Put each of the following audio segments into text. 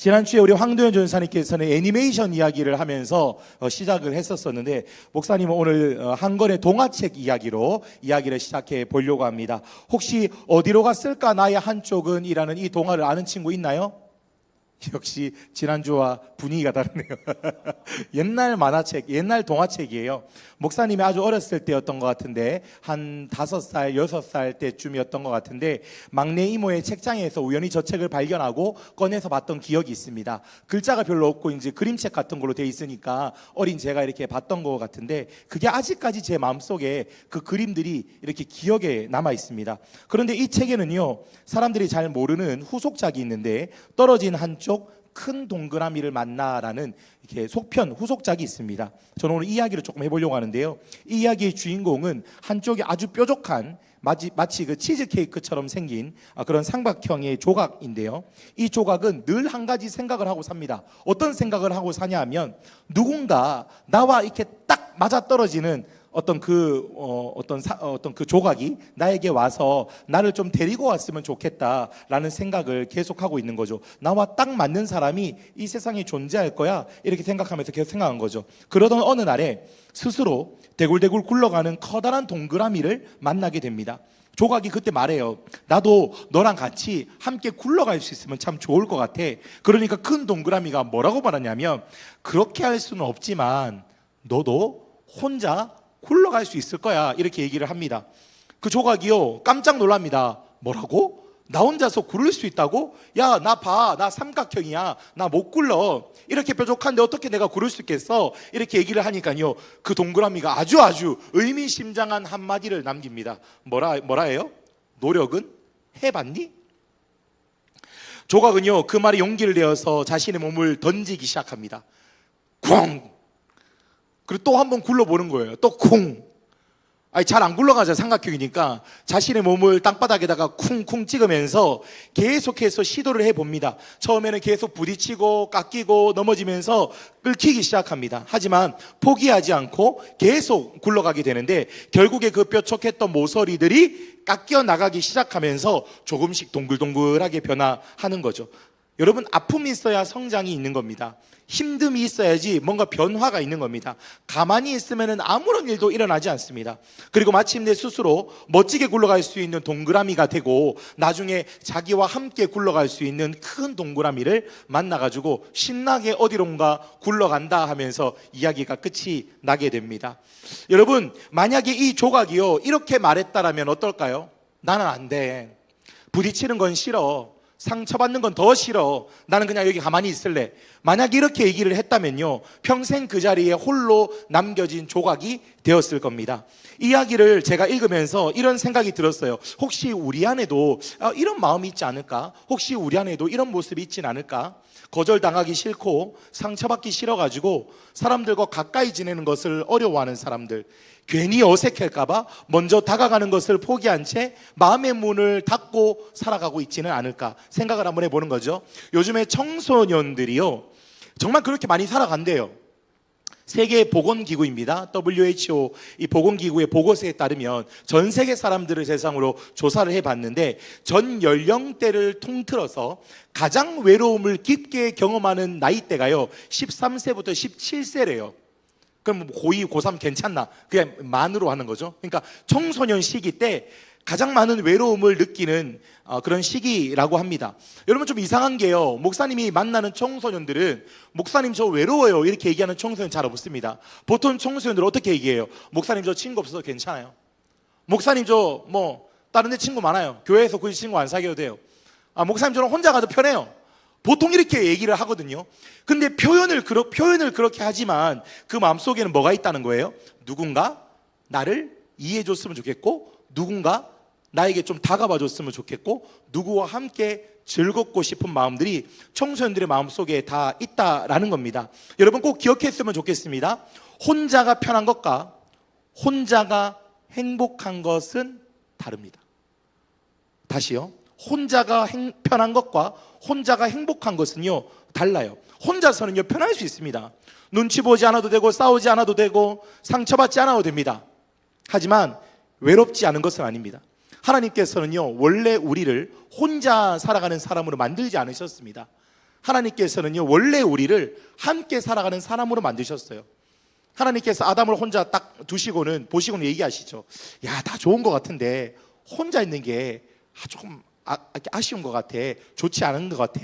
지난주에 우리 황도현 전사님께서는 애니메이션 이야기를 하면서 시작을 했었는데, 목사님은 오늘 한 권의 동화책 이야기로 이야기를 시작해 보려고 합니다. 혹시 어디로 갔을까 나의 한쪽은 이라는 이 동화를 아는 친구 있나요? 역시 지난주와 분위기가 다르네요. 옛날 만화책, 옛날 동화책이에요. 목사님이 아주 어렸을 때였던 것 같은데, 한 5살, 6살 때쯤이었던 것 같은데, 막내 이모의 책장에서 우연히 저 책을 발견하고 꺼내서 봤던 기억이 있습니다. 글자가 별로 없고 이제 그림책 같은 걸로 돼 있으니까 어린 제가 이렇게 봤던 것 같은데, 그게 아직까지 제 마음속에 그 그림들이 이렇게 기억에 남아 있습니다. 그런데 이 책에는요, 사람들이 잘 모르는 후속작이 있는데, 떨어진 한쪽 큰 동그라미를 만나라는 이렇게 속편 후속작이 있습니다. 저는 오늘 이야기를 조금 해보려고 하는데요, 이 이야기의 주인공은 한쪽이 아주 뾰족한 마치 그 치즈케이크처럼 생긴 그런 삼각형의 조각인데요, 이 조각은 늘 한 가지 생각을 하고 삽니다. 어떤 생각을 하고 사냐 하면, 누군가 나와 이렇게 딱 맞아떨어지는 어떤 그 조각이 나에게 와서 나를 좀 데리고 왔으면 좋겠다라는 생각을 계속하고 있는 거죠. 나와 딱 맞는 사람이 이 세상에 존재할 거야, 이렇게 생각하면서 계속 생각한 거죠. 그러던 어느 날에 스스로 대굴대굴 굴러가는 커다란 동그라미를 만나게 됩니다. 조각이 그때 말해요. 나도 너랑 같이 함께 굴러갈 수 있으면 참 좋을 것 같아. 그러니까 큰 동그라미가 뭐라고 말하냐면, 그렇게 할 수는 없지만 너도 혼자 굴러갈 수 있을 거야, 이렇게 얘기를 합니다. 그 조각이요, 깜짝 놀랍니다. 뭐라고? 나 혼자서 굴을 수 있다고? 야, 나 봐, 나 삼각형이야, 나 못 굴러, 이렇게 뾰족한데 어떻게 내가 굴을 수 있겠어? 이렇게 얘기를 하니까요, 그 동그라미가 아주 의미심장한 한마디를 남깁니다. 뭐라 해요? 노력은 해봤니? 조각은요, 그 말에 용기를 내어서 자신의 몸을 던지기 시작합니다. 쿵! 그리고 또 한 번 굴러보는 거예요. 또 쿵! 잘 안 굴러가죠, 삼각형이니까. 자신의 몸을 땅바닥에다가 쿵쿵 찍으면서 계속해서 시도를 해봅니다. 처음에는 계속 부딪히고 깎이고 넘어지면서 끓기기 시작합니다. 하지만 포기하지 않고 계속 굴러가게 되는데, 결국에 그 뾰족했던 모서리들이 깎여 나가기 시작하면서 조금씩 동글동글하게 변화하는 거죠. 여러분, 아픔이 있어야 성장이 있는 겁니다. 힘듦이 있어야지 뭔가 변화가 있는 겁니다. 가만히 있으면 아무런 일도 일어나지 않습니다. 그리고 마침내 스스로 멋지게 굴러갈 수 있는 동그라미가 되고, 나중에 자기와 함께 굴러갈 수 있는 큰 동그라미를 만나가지고 신나게 어디론가 굴러간다 하면서 이야기가 끝이 나게 됩니다. 여러분, 만약에 이 조각이요, 이렇게 말했다라면 어떨까요? 나는 안 돼. 부딪히는 건 싫어. 상처받는 건 더 싫어. 나는 그냥 여기 가만히 있을래. 만약 이렇게 얘기를 했다면요, 평생 그 자리에 홀로 남겨진 조각이 되었을 겁니다. 이야기를 제가 읽으면서 이런 생각이 들었어요. 혹시 우리 안에도 이런 마음이 있지 않을까? 혹시 우리 안에도 이런 모습이 있진 않을까? 거절당하기 싫고 상처받기 싫어가지고 사람들과 가까이 지내는 것을 어려워하는 사람들, 괜히 어색할까봐 먼저 다가가는 것을 포기한 채 마음의 문을 닫고 살아가고 있지는 않을까 생각을 한번 해보는 거죠. 요즘에 청소년들이요, 정말 그렇게 많이 살아간대요. 세계보건기구입니다. WHO 이 보건기구의 보고서에 따르면 전 세계 사람들을 대상으로 조사를 해봤는데, 전 연령대를 통틀어서 가장 외로움을 깊게 경험하는 나이대가요, 13세부터 17세래요. 그럼 고2, 고3 괜찮나? 그냥 만으로 하는 거죠. 그러니까 청소년 시기 때 가장 많은 외로움을 느끼는 그런 시기라고 합니다. 여러분, 좀 이상한 게요, 목사님이 만나는 청소년들은 목사님 저 외로워요 이렇게 얘기하는 청소년 잘 없습니다. 보통 청소년들은 어떻게 얘기해요? 목사님 저 친구 없어서 괜찮아요. 목사님 저 다른 데 친구 많아요. 교회에서 굳이 친구 안 사귀어도 돼요. 목사님 저는 혼자 가도 편해요. 보통 이렇게 얘기를 하거든요. 근데 표현을 그렇게 하지만 그 마음속에는 뭐가 있다는 거예요? 누군가 나를 이해해 줬으면 좋겠고, 누군가 나에게 좀 다가와 줬으면 좋겠고, 누구와 함께 즐겁고 싶은 마음들이 청소년들의 마음속에 다 있다라는 겁니다. 여러분, 꼭 기억했으면 좋겠습니다. 혼자가 편한 것과 혼자가 행복한 것은 다릅니다. 다시요. 혼자가 편한 것과 혼자가 행복한 것은요, 달라요. 혼자서는요, 편할 수 있습니다. 눈치 보지 않아도 되고, 싸우지 않아도 되고, 상처받지 않아도 됩니다. 하지만 외롭지 않은 것은 아닙니다. 하나님께서는요, 원래 우리를 혼자 살아가는 사람으로 만들지 않으셨습니다. 하나님께서는요, 원래 우리를 함께 살아가는 사람으로 만드셨어요. 하나님께서 아담을 혼자 딱 두시고는 보시고는 얘기하시죠. 야, 다 좋은 것 같은데 혼자 있는 게 조금 아쉬운 것 같아. 좋지 않은 것 같아.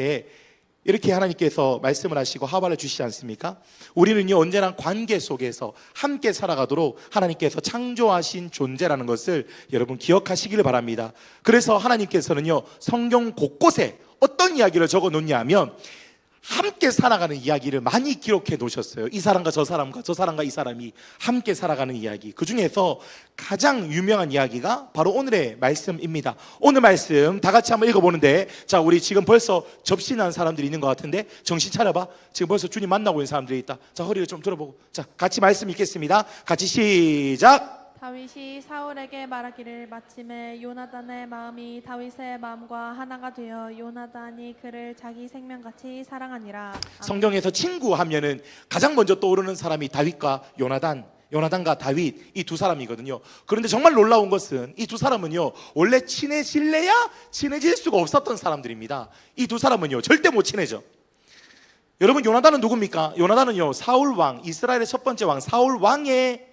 이렇게 하나님께서 말씀을 하시고 하와를 주시지 않습니까? 우리는요, 언제나 관계 속에서 함께 살아가도록 하나님께서 창조하신 존재라는 것을 여러분 기억하시기를 바랍니다. 그래서 하나님께서는요, 성경 곳곳에 어떤 이야기를 적어 놓냐면 함께 살아가는 이야기를 많이 기록해 놓으셨어요. 이 사람과 저 사람과 저 사람과 이 사람이 함께 살아가는 이야기. 그 중에서 가장 유명한 이야기가 바로 오늘의 말씀입니다. 오늘 말씀 다 같이 한번 읽어보는데, 자, 우리 지금 벌써 접신한 사람들이 있는 것 같은데 정신 차려봐. 지금 벌써 주님 만나고 있는 사람들이 있다. 자, 허리를 좀 들어보고, 자, 같이 말씀 읽겠습니다. 같이 시작. 다윗이 사울에게 말하기를 마침에 요나단의 마음이 다윗의 마음과 하나가 되어 요나단이 그를 자기 생명같이 사랑하니라. 아멘. 성경에서 친구 하면은 가장 먼저 떠오르는 사람이 다윗과 요나단과 다윗, 이 두 사람이거든요. 그런데 정말 놀라운 것은 이 두 사람은요, 원래 친해질래야 친해질 수가 없었던 사람들입니다. 이 두 사람은요, 절대 못 친해져. 여러분, 요나단은 누굽니까? 요나단은요, 사울 왕, 이스라엘의 첫 번째 왕 사울 왕의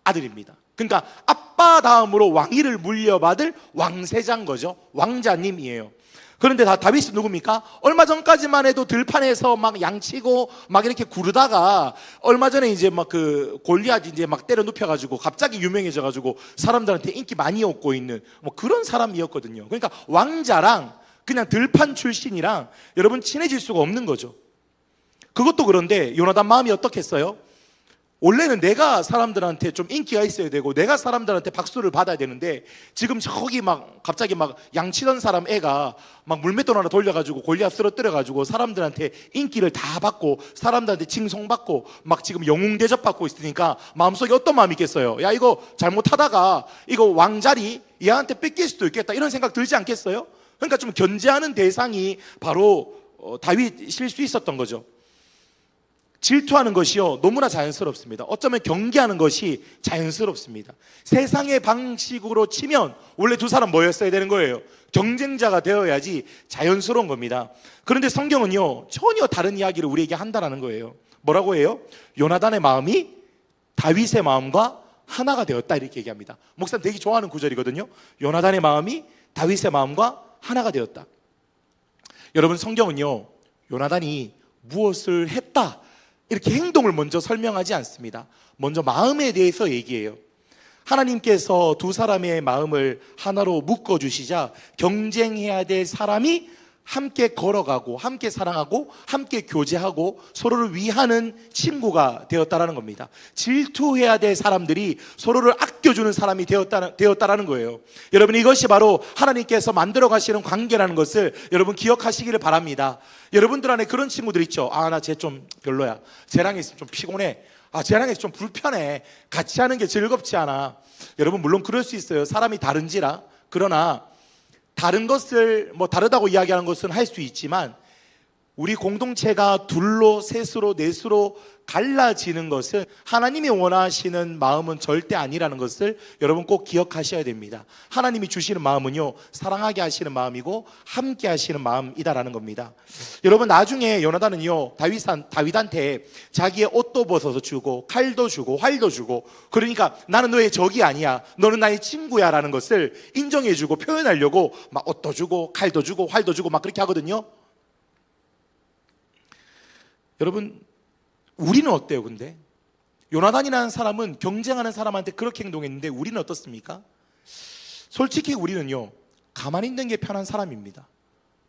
아들입니다. 그러니까 아빠 다음으로 왕위를 물려받을 왕세자인 거죠. 왕자님이에요. 그런데 다윗은 누굽니까? 얼마 전까지만 해도 들판에서 막 양치고 막 이렇게 구르다가 얼마 전에 이제 막 그 골리앗 이제 막 때려 눕혀가지고 갑자기 유명해져가지고 사람들한테 인기 많이 얻고 있는 뭐 그런 사람이었거든요. 그러니까 왕자랑 그냥 들판 출신이랑 여러분 친해질 수가 없는 거죠. 그것도 그런데 요나단 마음이 어떻겠어요? 원래는 내가 사람들한테 좀 인기가 있어야 되고 내가 사람들한테 박수를 받아야 되는데 지금 저기 막 갑자기 막 양치던 사람 애가 막 물맷돌 하나 돌려가지고 골리앗 쓰러뜨려가지고 사람들한테 인기를 다 받고 사람들한테 칭송받고 막 지금 영웅 대접받고 있으니까 마음속에 어떤 마음이 있겠어요? 야, 이거 잘못하다가 이거 왕자리 얘한테 뺏길 수도 있겠다, 이런 생각 들지 않겠어요? 그러니까 좀 견제하는 대상이 바로 다윗일 수 있었던 거죠. 질투하는 것이요, 너무나 자연스럽습니다. 어쩌면 경계하는 것이 자연스럽습니다. 세상의 방식으로 치면 원래 두 사람 뭐였어야 되는 거예요? 경쟁자가 되어야지 자연스러운 겁니다. 그런데 성경은요, 전혀 다른 이야기를 우리에게 한다는 거예요. 뭐라고 해요? 요나단의 마음이 다윗의 마음과 하나가 되었다, 이렇게 얘기합니다. 목사님 되게 좋아하는 구절이거든요. 요나단의 마음이 다윗의 마음과 하나가 되었다. 여러분, 성경은요, 요나단이 무엇을 했다 이렇게 행동을 먼저 설명하지 않습니다. 먼저 마음에 대해서 얘기해요. 하나님께서 두 사람의 마음을 하나로 묶어주시자 경쟁해야 될 사람이 함께 걸어가고 함께 사랑하고 함께 교제하고 서로를 위하는 친구가 되었다라는 겁니다. 질투해야 될 사람들이 서로를 아껴주는 사람이 되었다라는 거예요. 여러분, 이것이 바로 하나님께서 만들어 가시는 관계라는 것을 여러분 기억하시기를 바랍니다. 여러분들 안에 그런 친구들 있죠. 아, 나 쟤 좀 별로야. 쟤랑 있으면 좀 피곤해. 아, 쟤랑 있으면 좀 불편해. 같이 하는 게 즐겁지 않아. 여러분, 물론 그럴 수 있어요. 사람이 다른지라. 그러나 다른 것을 다르다고 이야기하는 것은 할 수 있지만 우리 공동체가 둘로 셋으로 넷으로 갈라지는 것은 하나님이 원하시는 마음은 절대 아니라는 것을 여러분 꼭 기억하셔야 됩니다. 하나님이 주시는 마음은요, 사랑하게 하시는 마음이고 함께 하시는 마음이다라는 겁니다. 여러분, 나중에 요나단은요, 다윗한테 자기의 옷도 벗어서 주고 칼도 주고 활도 주고, 그러니까 나는 너의 적이 아니야, 너는 나의 친구야 라는 것을 인정해주고 표현하려고 막 옷도 주고 칼도 주고 활도 주고 막 그렇게 하거든요. 여러분, 우리는 어때요? 근데 요나단이라는 사람은 경쟁하는 사람한테 그렇게 행동했는데 우리는 어떻습니까? 솔직히 우리는요, 가만히 있는 게 편한 사람입니다.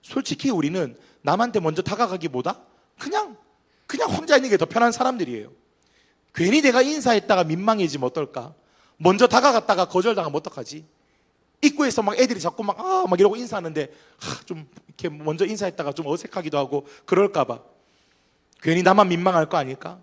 솔직히 우리는 남한테 먼저 다가가기보다 그냥 혼자 있는 게 더 편한 사람들이에요. 괜히 내가 인사했다가 민망해지면 어떨까? 먼저 다가갔다가 거절당하면 어떡하지? 입구에서 막 애들이 자꾸 막 이러고 인사하는데 좀 이렇게 먼저 인사했다가 좀 어색하기도 하고 그럴까봐 괜히 나만 민망할 거 아닐까?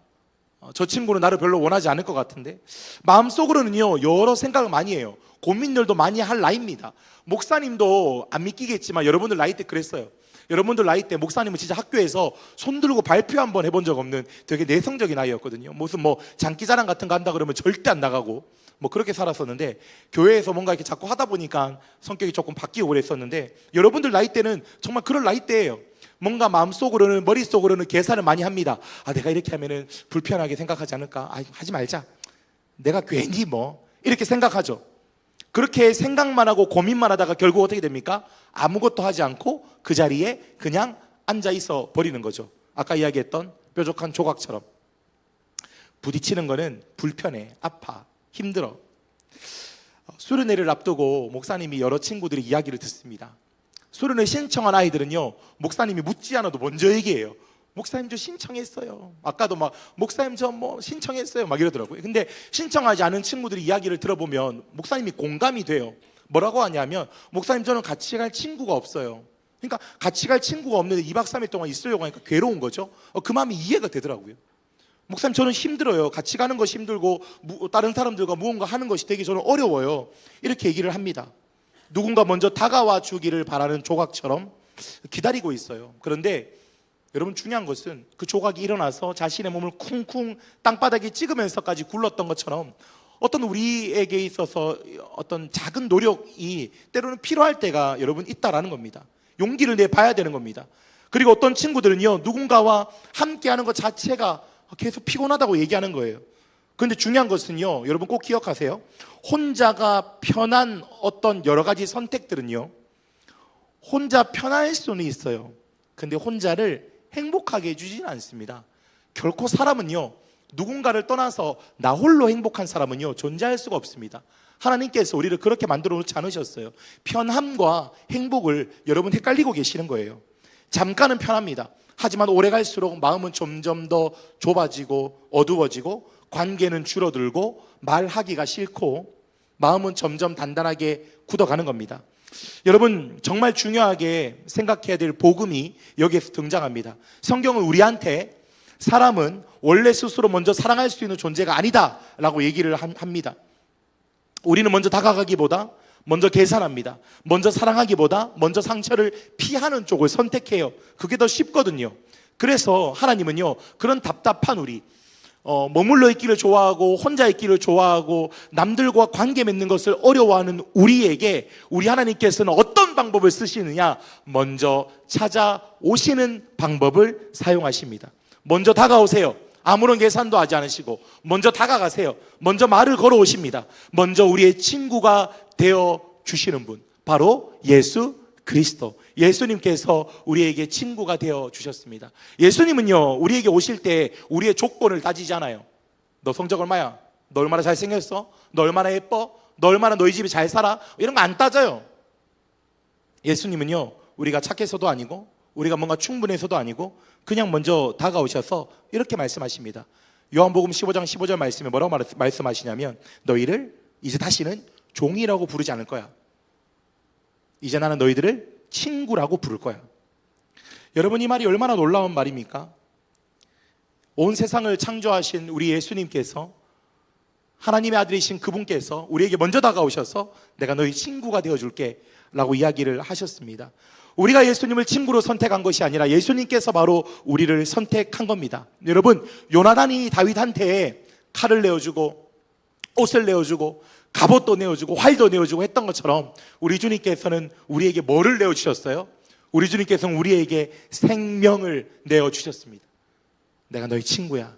저 친구는 나를 별로 원하지 않을 것 같은데. 마음속으로는요, 여러 생각을 많이 해요. 고민들도 많이 할 나이입니다. 목사님도 안 믿기겠지만 여러분들 나이 때 그랬어요. 여러분들 나이 때 목사님은 진짜 학교에서 손 들고 발표 한번 해본 적 없는 되게 내성적인 아이였거든요. 무슨 장기자랑 같은 거 한다 그러면 절대 안 나가고 그렇게 살았었는데, 교회에서 뭔가 이렇게 자꾸 하다 보니까 성격이 조금 바뀌고 그랬었는데, 여러분들 나이 때는 정말 그럴 나이 때예요. 뭔가 마음속으로는, 머릿속으로는 계산을 많이 합니다. 아, 내가 이렇게 하면은 불편하게 생각하지 않을까? 아, 하지 말자. 내가 괜히 뭐 이렇게 생각하죠. 그렇게 생각만 하고 고민만 하다가 결국 어떻게 됩니까? 아무것도 하지 않고 그 자리에 그냥 앉아 있어 버리는 거죠. 아까 이야기했던 뾰족한 조각처럼. 부딪히는 거는 불편해, 아파, 힘들어. 수련회를 앞두고 목사님이 여러 친구들이 이야기를 듣습니다. 수련회 신청한 아이들은요, 목사님이 묻지 않아도 먼저 얘기해요. 목사님 저 신청했어요. 아까도 막 목사님 저 뭐 신청했어요 막 이러더라고요. 근데 신청하지 않은 친구들이 이야기를 들어보면 목사님이 공감이 돼요. 뭐라고 하냐면, 목사님 저는 같이 갈 친구가 없어요. 그러니까 같이 갈 친구가 없는데 2박 3일 동안 있으려고 하니까 괴로운 거죠. 그 마음이 이해가 되더라고요. 목사님 저는 힘들어요. 같이 가는 것이 힘들고 다른 사람들과 무언가 하는 것이 되게 저는 어려워요. 이렇게 얘기를 합니다. 누군가 먼저 다가와 주기를 바라는 조각처럼 기다리고 있어요. 그런데 여러분, 중요한 것은 그 조각이 일어나서 자신의 몸을 쿵쿵 땅바닥에 찍으면서까지 굴렀던 것처럼 어떤 우리에게 있어서 어떤 작은 노력이 때로는 필요할 때가 여러분 있다라는 겁니다. 용기를 내봐야 되는 겁니다. 그리고 어떤 친구들은요, 누군가와 함께하는 것 자체가 계속 피곤하다고 얘기하는 거예요. 그런데 중요한 것은요, 여러분 꼭 기억하세요. 혼자가 편한 어떤 여러 가지 선택들은요, 혼자 편할 수는 있어요. 근데 혼자를 행복하게 해주지는 않습니다. 결코 사람은요, 누군가를 떠나서 나 홀로 행복한 사람은요, 존재할 수가 없습니다. 하나님께서 우리를 그렇게 만들어 놓지 않으셨어요. 편함과 행복을 여러분 헷갈리고 계시는 거예요. 잠깐은 편합니다. 하지만 오래 갈수록 마음은 점점 더 좁아지고 어두워지고 관계는 줄어들고 말하기가 싫고 마음은 점점 단단하게 굳어가는 겁니다. 여러분, 정말 중요하게 생각해야 될 복음이 여기에서 등장합니다. 성경은 우리한테 사람은 원래 스스로 먼저 사랑할 수 있는 존재가 아니다 라고 얘기를 합니다. 우리는 먼저 다가가기보다 먼저 계산합니다. 먼저 사랑하기보다 먼저 상처를 피하는 쪽을 선택해요. 그게 더 쉽거든요. 그래서 하나님은요, 그런 답답한 우리, 머물러 있기를 좋아하고 혼자 있기를 좋아하고 남들과 관계 맺는 것을 어려워하는 우리에게 우리 하나님께서는 어떤 방법을 쓰시느냐? 먼저 찾아오시는 방법을 사용하십니다. 먼저 다가오세요. 아무런 계산도 하지 않으시고 먼저 다가가세요. 먼저 말을 걸어오십니다. 먼저 우리의 친구가 되어 주시는 분, 바로 예수 그리스도. 예수님께서 우리에게 친구가 되어 주셨습니다. 예수님은요, 우리에게 오실 때 우리의 조건을 따지지 않아요. 너 성적 얼마야? 너 얼마나 잘생겼어? 너 얼마나 예뻐? 너 얼마나 너희 집이 잘 살아? 이런 거 안 따져요. 예수님은요, 우리가 착해서도 아니고 우리가 뭔가 충분해서도 아니고 그냥 먼저 다가오셔서 이렇게 말씀하십니다. 요한복음 15장 15절 말씀에 뭐라고 말씀하시냐면, 너희를 이제 다시는 종이라고 부르지 않을 거야. 이제 나는 너희들을 친구라고 부를 거야. 여러분, 이 말이 얼마나 놀라운 말입니까? 온 세상을 창조하신 우리 예수님께서, 하나님의 아들이신 그분께서 우리에게 먼저 다가오셔서 내가 너희 친구가 되어줄게 라고 이야기를 하셨습니다. 우리가 예수님을 친구로 선택한 것이 아니라 예수님께서 바로 우리를 선택한 겁니다. 여러분, 요나단이 다윗한테 칼을 내어주고 옷을 내어주고 갑옷도 내어주고 활도 내어주고 했던 것처럼 우리 주님께서는 우리에게 뭐를 내어주셨어요? 우리 주님께서는 우리에게 생명을 내어주셨습니다. 내가 너희 친구야.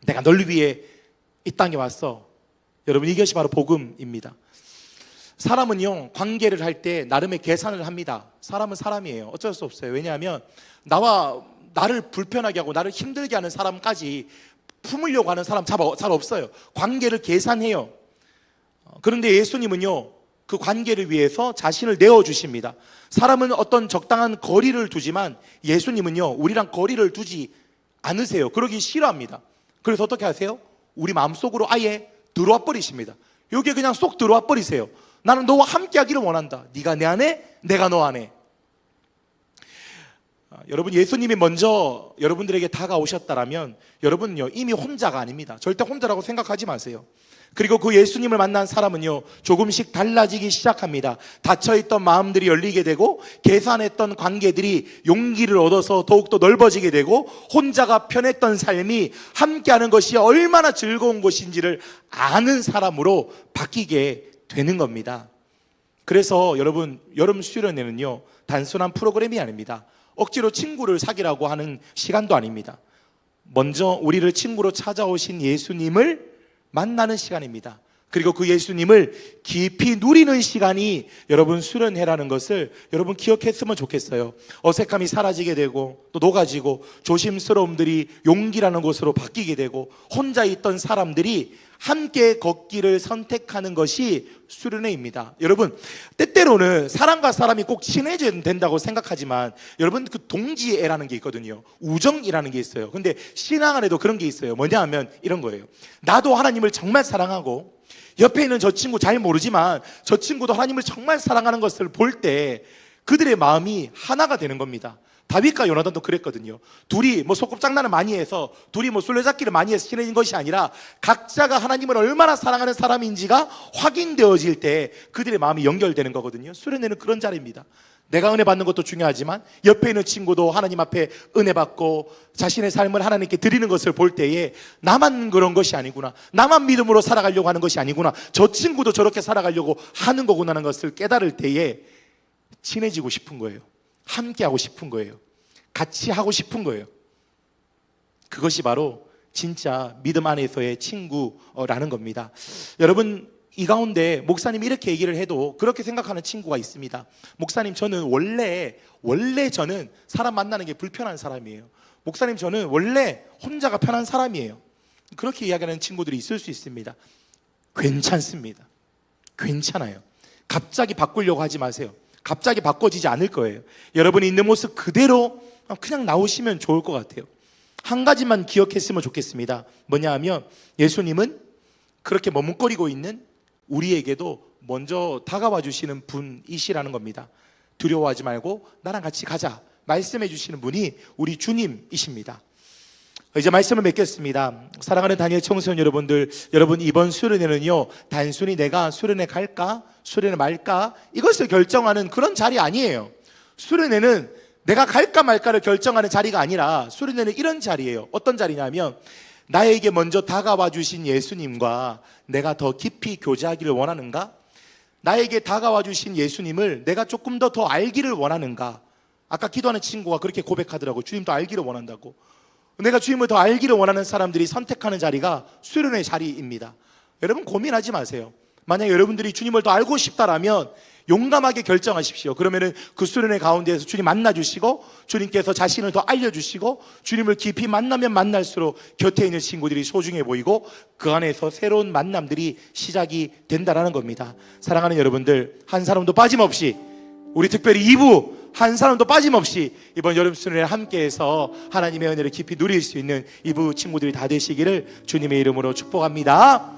내가 널 위해 이 땅에 왔어. 여러분, 이것이 바로 복음입니다. 사람은요, 관계를 할 때 나름의 계산을 합니다. 사람은 사람이에요. 어쩔 수 없어요. 왜냐하면 나를 불편하게 하고 나를 힘들게 하는 사람까지 품으려고 하는 사람 잘 없어요. 관계를 계산해요. 그런데 예수님은요, 그 관계를 위해서 자신을 내어주십니다. 사람은 어떤 적당한 거리를 두지만 예수님은요, 우리랑 거리를 두지 않으세요. 그러기 싫어합니다. 그래서 어떻게 하세요? 우리 마음속으로 아예 들어와 버리십니다. 여기에 그냥 쏙 들어와 버리세요. 나는 너와 함께 하기를 원한다. 네가 내 안에, 내가 너 안에. 여러분, 예수님이 먼저 여러분들에게 다가오셨다라면 여러분은요, 이미 혼자가 아닙니다. 절대 혼자라고 생각하지 마세요. 그리고 그 예수님을 만난 사람은요, 조금씩 달라지기 시작합니다. 닫혀있던 마음들이 열리게 되고 계산했던 관계들이 용기를 얻어서 더욱더 넓어지게 되고 혼자가 편했던 삶이 함께하는 것이 얼마나 즐거운 것인지를 아는 사람으로 바뀌게 되는 겁니다. 그래서 여러분, 여름 수련회는요, 단순한 프로그램이 아닙니다. 억지로 친구를 사귀라고 하는 시간도 아닙니다. 먼저 우리를 친구로 찾아오신 예수님을 만나는 시간입니다. 그리고 그 예수님을 깊이 누리는 시간이 여러분 수련회라는 것을 여러분 기억했으면 좋겠어요. 어색함이 사라지게 되고 또 녹아지고 조심스러움들이 용기라는 것으로 바뀌게 되고 혼자 있던 사람들이 함께 걷기를 선택하는 것이 수련회입니다. 여러분, 때때로는 사람과 사람이 꼭 친해져야 된다고 생각하지만 여러분, 그 동지애라는 게 있거든요. 우정이라는 게 있어요. 근데 신앙 안에도 그런 게 있어요. 뭐냐 하면 이런 거예요. 나도 하나님을 정말 사랑하고 옆에 있는 저 친구 잘 모르지만 저 친구도 하나님을 정말 사랑하는 것을 볼 때 그들의 마음이 하나가 되는 겁니다. 다윗과 요나단도 그랬거든요. 둘이 소꿉장난을 많이 해서 둘이 술래잡기를 많이 해서 친해진 것이 아니라 각자가 하나님을 얼마나 사랑하는 사람인지가 확인되어질 때 그들의 마음이 연결되는 거거든요. 수련회는 그런 자리입니다. 내가 은혜 받는 것도 중요하지만 옆에 있는 친구도 하나님 앞에 은혜 받고 자신의 삶을 하나님께 드리는 것을 볼 때에 나만 그런 것이 아니구나, 나만 믿음으로 살아가려고 하는 것이 아니구나, 저 친구도 저렇게 살아가려고 하는 거구나 하는 것을 깨달을 때에 친해지고 싶은 거예요. 함께 하고 싶은 거예요. 같이 하고 싶은 거예요. 그것이 바로 진짜 믿음 안에서의 친구라는 겁니다. 여러분, 이 가운데 목사님이 이렇게 얘기를 해도 그렇게 생각하는 친구가 있습니다. 목사님, 저는 원래 저는 사람 만나는 게 불편한 사람이에요. 목사님, 저는 원래 혼자가 편한 사람이에요. 그렇게 이야기하는 친구들이 있을 수 있습니다. 괜찮습니다. 괜찮아요. 갑자기 바꾸려고 하지 마세요. 갑자기 바꿔지지 않을 거예요. 여러분이 있는 모습 그대로 그냥 나오시면 좋을 것 같아요. 한 가지만 기억했으면 좋겠습니다. 뭐냐 하면 예수님은 그렇게 머뭇거리고 있는 우리에게도 먼저 다가와 주시는 분이시라는 겁니다. 두려워하지 말고 나랑 같이 가자 말씀해 주시는 분이 우리 주님이십니다. 이제 말씀을 맺겠습니다. 사랑하는 다니엘 청소년 여러분들, 여러분 이번 수련회는요, 단순히 내가 수련회 갈까 수련회 말까 이것을 결정하는 그런 자리 아니에요. 수련회는 내가 갈까 말까를 결정하는 자리가 아니라 수련회는 이런 자리예요. 어떤 자리냐면 나에게 먼저 다가와 주신 예수님과 내가 더 깊이 교제하기를 원하는가? 나에게 다가와 주신 예수님을 내가 조금 더 알기를 원하는가? 아까 기도하는 친구가 그렇게 고백하더라고요. 주님도 알기를 원한다고. 내가 주님을 더 알기를 원하는 사람들이 선택하는 자리가 수련회 자리입니다. 여러분 고민하지 마세요. 만약 여러분들이 주님을 더 알고 싶다라면 용감하게 결정하십시오. 그러면은 그 수련회 가운데에서 주님 만나주시고 주님께서 자신을 더 알려주시고 주님을 깊이 만나면 만날수록 곁에 있는 친구들이 소중해 보이고 그 안에서 새로운 만남들이 시작이 된다라는 겁니다. 사랑하는 여러분들, 한 사람도 빠짐없이 우리 특별히 2부 한 사람도 빠짐없이 이번 여름 수련회에 함께해서 하나님의 은혜를 깊이 누릴 수 있는 2부 친구들이 다 되시기를 주님의 이름으로 축복합니다.